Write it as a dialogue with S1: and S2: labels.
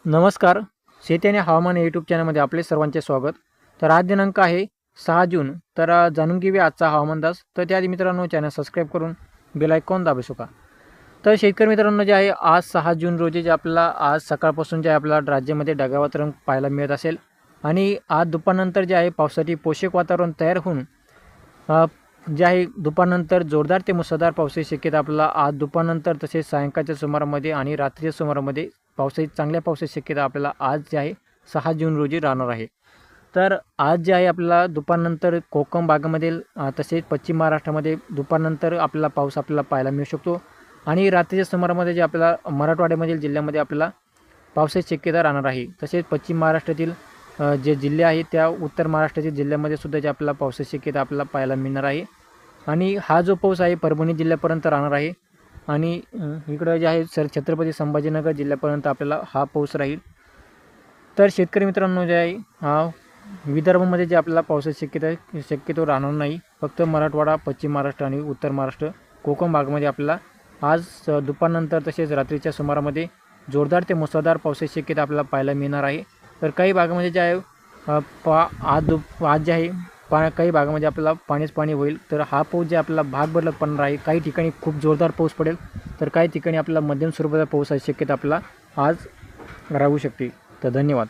S1: नमस्कार. शेती आणि हवामान यूट्यूब चॅनलमध्ये आपले सर्वांचे स्वागत. तर आज दिनांक आहे 6 जून. तर जाणून घेऊया आजचा हवामान अंदाज. तर त्याआधी मित्रांनो चॅनल सबस्क्राईब करून बेल आयकॉन दाबू शका. तर शेतकरी मित्रांनो जे आहे आज 6 जून रोजी जे आपल्याला आज सकाळपासून जे आपल्याला राज्यामध्ये ढगाळ वातावरण पाहायला मिळत असेल आणि आज दुपारनंतर जे आहे पावसासाठी पोषक वातावरण तयार होऊन जे आहे दुपारनंतर जोरदार ते मुसळधार पावसाची शक्यता आपल्याला आज दुपारनंतर तसेच सायंकाळच्या सुमारामध्ये आणि रात्रीच्या सुमारामध्ये चांगल्या पावसाची शक्यता आपल्याला आज जे आहे 6 जून रोजी राहणार आहे. तर आज जे आहे आपल्याला दुपारनंतर कोकण भागामधील तसेच पश्चिम महाराष्ट्रामध्ये दुपारनंतर आपल्याला पाऊस पाहायला मिळू शकतो आणि रात्रीच्या सुमारामध्ये जे आपल्याला मराठवाड्यामधील जिल्ह्यामध्ये आपल्याला पावसाची शक्यता राहणार आहे. तसेच पश्चिम महाराष्ट्रातील जे जिल्हे आहेत त्या उत्तर महाराष्ट्रातील जिल्ह्यामध्ये सुद्धा जे आपल्याला पावसाची शक्यता आपल्याला पाहायला मिळणार आहे आणि हा जो पाऊस आहे परभणी जिल्ह्यापर्यंत राहणार आहे आणि इकडं जे आहे छत्रपती संभाजीनगर जिल्ह्यापर्यंत आपल्याला हा पाऊस राहील. तर शेतकरी मित्रांनो जे आहे विदर्भामध्ये जे आपल्याला पावसाची शक्यतो राहणार नाही. फक्त मराठवाडा, पश्चिम महाराष्ट्र आणि उत्तर महाराष्ट्र, कोकण भागामध्ये आपल्याला आज दुपारनंतर तसेच रात्रीच्या सुमारामध्ये जोरदार ते मुसळधार पावसाची शक्यता आपल्याला पाहायला मिळणार आहे. तर काही भागामध्ये जे आहे आज जे आहे काही भागामध्ये आपल्याला पाणी होईल. तर हा पाऊस जे आपल्याला भाग बदलत पडणार आहे. काही ठिकाणी खूप जोरदार पाऊस पडेल तर काही ठिकाणी आपल्याला मध्यम स्वरूपाचा पाऊस शक्यता आपल्याला आज राहू शकते. तर धन्यवाद.